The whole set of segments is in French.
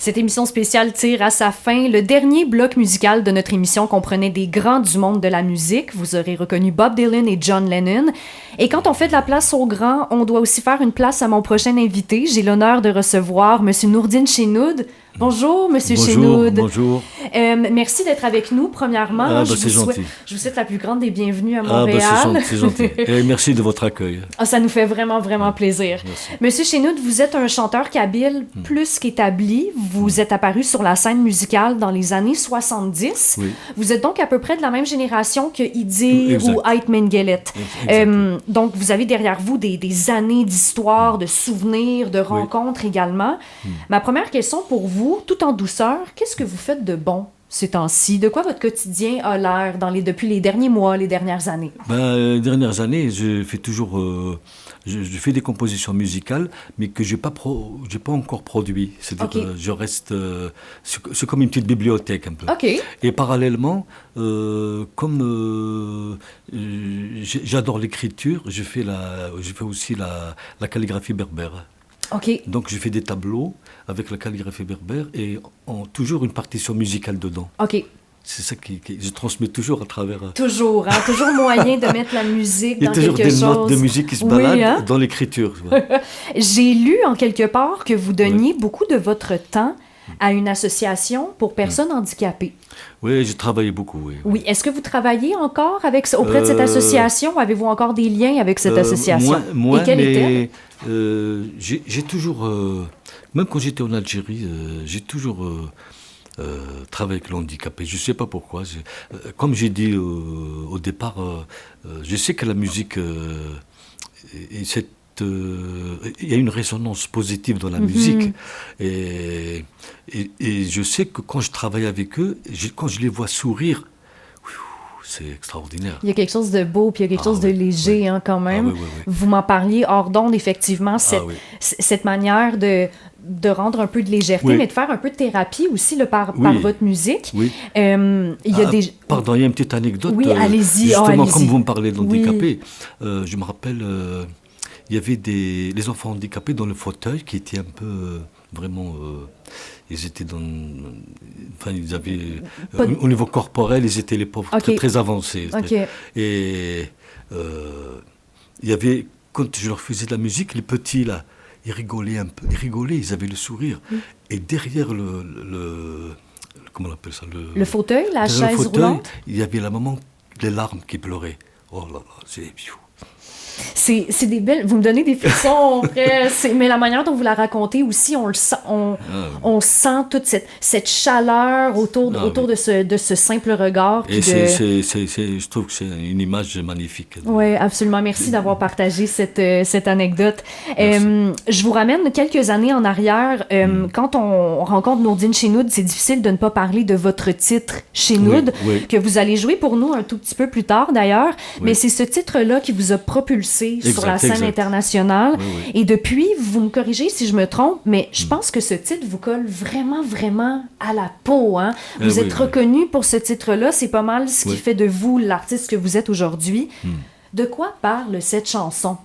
Cette émission spéciale tire à sa fin. Le dernier bloc musical de notre émission comprenait des grands du monde de la musique. Vous aurez reconnu Bob Dylan et John Lennon. Et quand on fait de la place aux grands, on doit aussi faire une place à mon prochain invité. J'ai l'honneur de recevoir M. Nourdine Chenoud. Bonjour, M. Chenoud. Bonjour. Merci d'être avec nous, premièrement. C'est gentil. Je vous souhaite la plus grande des bienvenues à Montréal. C'est gentil. Et merci de votre accueil. Ça nous fait vraiment, vraiment plaisir. Merci. Monsieur Chenoud, vous êtes un chanteur kabyle plus qu'établi. Vous êtes apparu sur la scène musicale dans les années 70. Oui. Vous êtes donc à peu près de la même génération que Idir ou Ait Mengelet. Donc, vous avez derrière vous des années d'histoire, de souvenirs, de rencontres également. Ma première question pour vous, tout en douceur, qu'est-ce que vous faites de bon ces temps-ci? De quoi votre quotidien a l'air depuis les derniers mois, les dernières années? Les dernières années, je fais toujours... je fais des compositions musicales, mais que j'ai pas encore produit. C'est-à-dire que je reste... c'est comme une petite bibliothèque, un peu. Okay. Et parallèlement, comme j'adore l'écriture, je fais aussi la calligraphie berbère. Okay. Donc je fais des tableaux avec la calligraphie berbère et toujours une partition musicale dedans. OK. C'est ça que je transmets toujours à travers... Toujours moyen de mettre la musique dans quelque chose. Il y a toujours des notes de musique qui se baladent dans l'écriture. J'ai lu en quelque part que vous donniez beaucoup de votre temps à une association pour personnes handicapées. Oui, j'ai travaillé beaucoup, oui. Oui, est-ce que vous travaillez encore auprès de cette association? Avez-vous encore des liens avec cette association? Moi, et quelle était-elle? J'ai toujours... même quand j'étais en Algérie, j'ai toujours... travaillé avec l'handicapé. Je ne sais pas pourquoi. Comme j'ai dit au départ, je sais que la musique... il y a une résonance positive dans la musique. Et je sais que quand je travaille avec eux, quand je les vois sourire, c'est extraordinaire. Il y a quelque chose de beau, puis il y a quelque chose de léger quand même. Oui. Vous m'en parliez hors d'onde, effectivement, cette manière de rendre un peu de légèreté, mais de faire un peu de thérapie aussi par votre musique. Oui. Pardon, il y a une petite anecdote. Oui, allez-y. Justement, allez-y. Comme vous me parlez d'handicapés, je me rappelle... il y avait les enfants handicapés dans le fauteuil qui étaient un peu vraiment... ils étaient dans... Enfin, ils avaient... au niveau corporel, ils étaient les pauvres très, très avancés. Okay. Et il y avait... Quand je leur faisais de la musique, les petits, là, ils rigolaient un peu. Ils avaient le sourire. Et derrière comment on appelle ça? Le fauteuil, la chaise roulante? Il y avait la maman, les larmes qui pleuraient. Oh là là, c'est... C'est des belles... Vous me donnez des frissons, mais la manière dont vous la racontez aussi, on le sent, on sent toute cette chaleur autour de ce simple regard. Et je trouve que c'est une image magnifique. Oui, absolument. Merci d'avoir partagé cette anecdote. Je vous ramène quelques années en arrière. Quand on rencontre Nourdine Chenoud, c'est difficile de ne pas parler de votre titre Chenoud, que vous allez jouer pour nous un tout petit peu plus tard d'ailleurs. Mais c'est ce titre-là qui vous a propulsé sur la scène internationale. Et depuis, vous me corrigez si je me trompe, mais je pense que ce titre vous colle vraiment, vraiment à la peau. Hein? Vous êtes reconnu pour ce titre-là. C'est pas mal ce qui fait de vous l'artiste que vous êtes aujourd'hui. De quoi parle cette chanson?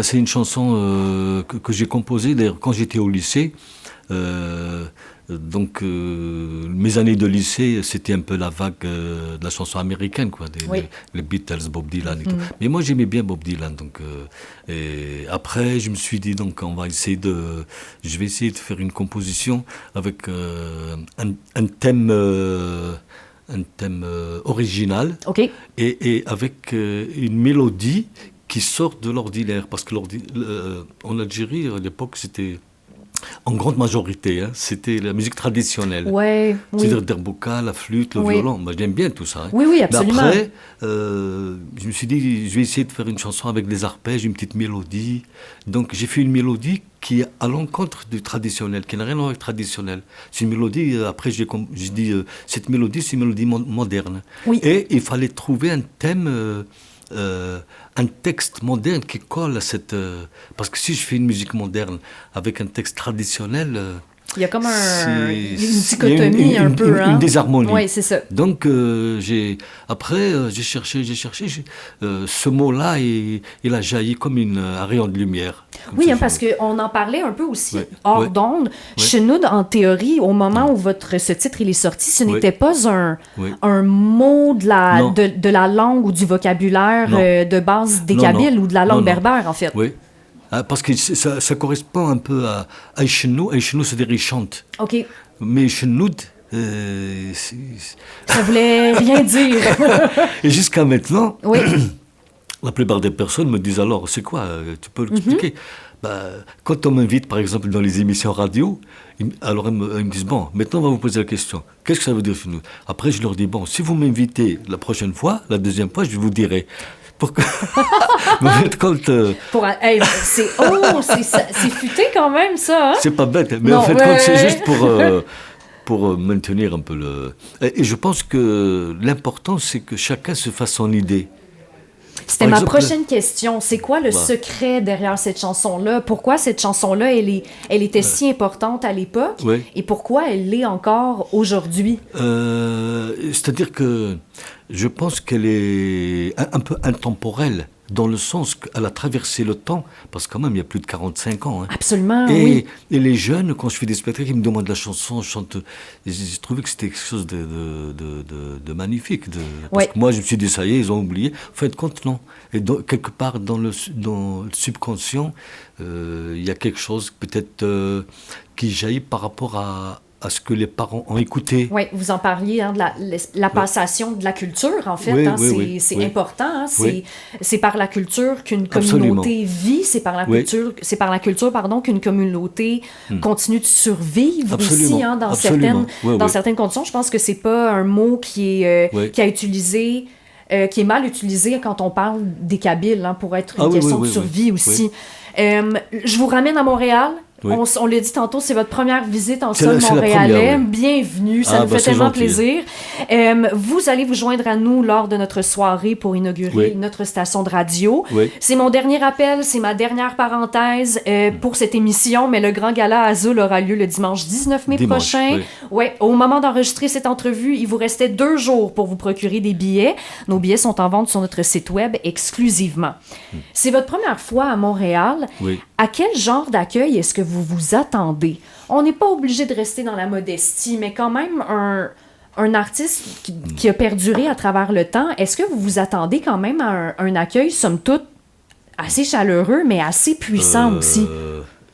C'est une chanson que j'ai composée d'ailleurs quand j'étais au lycée. Donc, mes années de lycée, c'était un peu la vague de la chanson américaine, quoi, les Beatles, Bob Dylan et tout. Mais moi, j'aimais bien Bob Dylan. Donc, et après, je me suis dit, donc, je vais essayer de faire une composition avec un thème original et avec une mélodie qui sort de l'ordinaire. Parce que en Algérie, à l'époque, c'était... En grande majorité, c'était la musique traditionnelle. C'est-à-dire Derbouka, la flûte, le violon. Moi, j'aime bien tout ça. Oui, absolument. Mais après, je me suis dit, je vais essayer de faire une chanson avec des arpèges, une petite mélodie. Donc, j'ai fait une mélodie qui est à l'encontre du traditionnel, qui n'a rien à voir avec le traditionnel. C'est une mélodie, après, j'ai dit, cette mélodie, c'est une mélodie moderne. Et il fallait trouver un thème... un texte moderne qui colle à cette... parce que si je fais une musique moderne avec un texte traditionnel, Il y a comme une il y dichotomie un peu. Une désharmonie. Oui, c'est ça. Donc, j'ai cherché. Ce mot-là, il a jailli comme un rayon de lumière. Oui, parce qu'on en parlait un peu aussi hors d'onde. Chenoud, en théorie, au moment où ce titre il est sorti, ce n'était pas un mot de la langue ou du vocabulaire de base des Kabyles ou de la langue berbère, en fait. Oui. Parce que ça correspond un peu à Aïchenou. Aïchenou, c'est-à-dire il chante. OK. Mais Chenoud, ça voulait rien dire. Et jusqu'à maintenant, la plupart des personnes me disent alors, c'est quoi? Tu peux l'expliquer? Quand on m'invite, par exemple, dans les émissions radio, alors ils me disent, bon, maintenant on va vous poser la question. Qu'est-ce que ça veut dire Chenoud? Après, je leur dis, bon, si vous m'invitez la prochaine fois, la deuxième fois, je vous dirai. Pour que... me mettre compte. C'est futé quand même, ça. Hein? C'est pas bête, mais en fait, c'est juste pour maintenir un peu le. Et je pense que l'important, c'est que chacun se fasse son idée. C'était ma prochaine question. C'est quoi le secret derrière cette chanson-là? Pourquoi cette chanson-là, elle était si importante à l'époque? Et pourquoi elle l'est encore aujourd'hui? C'est-à-dire que je pense qu'elle est un peu intemporelle, dans le sens qu'elle a traversé le temps, parce que quand même, il y a plus de 45 ans. Hein. Absolument, oui. Et les jeunes, quand je fais des spectacles, ils me demandent la chanson, je chante. J'ai trouvé que c'était quelque chose de magnifique. Parce que moi, je me suis dit, ça y est, ils ont oublié. En fin de compte, non. Et donc, quelque part, dans le subconscient, il y a quelque chose, peut-être, qui jaillit par rapport à ce que les parents ont écouté. Oui, vous en parliez, hein, de la passation de la culture, en fait. C'est important. Hein, c'est par la culture qu'une communauté vit, c'est par la culture, qu'une communauté continue de survivre aussi, hein, dans certaines conditions. Je pense que c'est pas un mot qui est utilisé, qui est mal utilisé quand on parle des Kabyles, hein, pour être une question de survie aussi. Je vous ramène à Montréal. On l'a dit tantôt, c'est votre première visite en sol montréalais. Bienvenue, ça nous fait tellement plaisir. Vous allez vous joindre à nous lors de notre soirée pour inaugurer notre station de radio. C'est mon dernier appel, c'est ma dernière parenthèse pour cette émission, mais le Grand Gala Azul aura lieu le dimanche 19 mai prochain. Au moment d'enregistrer cette entrevue, il vous restait 2 jours pour vous procurer des billets. Nos billets sont en vente sur notre site web exclusivement. C'est votre première fois à Montréal. À quel genre d'accueil est-ce que vous vous attendez? On n'est pas obligé de rester dans la modestie, mais quand même un artiste qui a perduré à travers le temps, est-ce que vous vous attendez quand même à un accueil, somme toute, assez chaleureux, mais assez puissant aussi?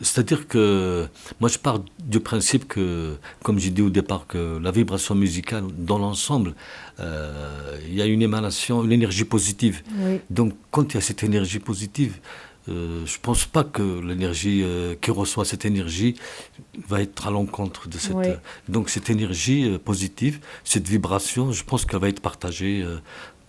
C'est-à-dire que moi, je pars du principe que, comme j'ai dit au départ, que la vibration musicale, dans l'ensemble, il y a une émanation, une énergie positive. Donc, quand il y a cette énergie positive, je ne pense pas que l'énergie qui reçoit cette énergie va être à l'encontre de cette... Donc cette énergie positive, cette vibration, je pense qu'elle va être partagée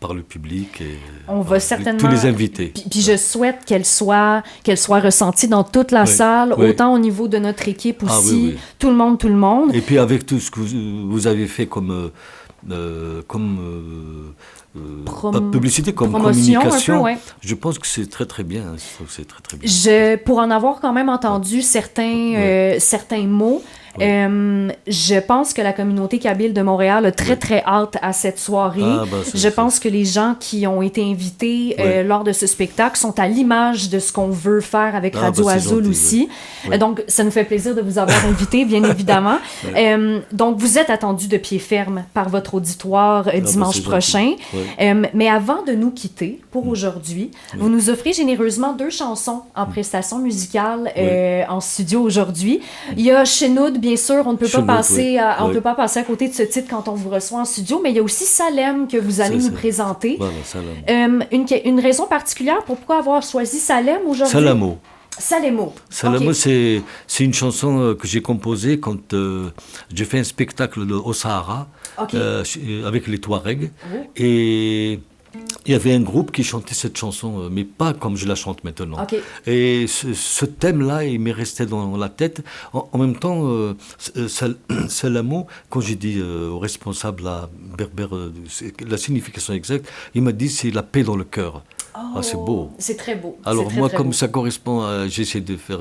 par le public et on va certainement, tous les invités. Puis je souhaite qu'elle soit ressentie dans toute la salle, autant au niveau de notre équipe aussi, tout le monde. Et puis avec tout ce que vous avez fait comme publicité, comme communication, je pense que c'est très très bien. Je trouve que c'est très très bien. Pour en avoir quand même entendu certains mots, je pense que la communauté kabyle de Montréal a très très hâte à cette soirée. Je pense que les gens qui ont été invités lors de ce spectacle sont à l'image de ce qu'on veut faire avec Radio Azul aussi. Donc ça nous fait plaisir de vous avoir invité, bien évidemment. Donc vous êtes attendus de pied ferme par votre auditoire dimanche prochain. Mais avant de nous quitter pour aujourd'hui, vous nous offrez généreusement 2 chansons en prestation musicale en studio aujourd'hui. Il y a Chenoud, bien sûr, on ne peut pas passer à côté de ce titre quand on vous reçoit en studio, mais il y a aussi Salem que vous allez nous présenter. Une raison particulière pour pourquoi avoir choisi Salem aujourd'hui? Salémo, c'est une chanson que j'ai composée quand j'ai fait un spectacle au Sahara avec les Touaregs. Et il y avait un groupe qui chantait cette chanson, mais pas comme je la chante maintenant. Et ce thème-là, il m'est resté dans la tête. En même temps, Salémo, quand j'ai dit au responsable berbère la signification exacte, il m'a dit c'est la paix dans le cœur. C'est beau. C'est très beau. Alors moi, comme ça correspond, j'ai essayé de faire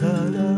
Salamou.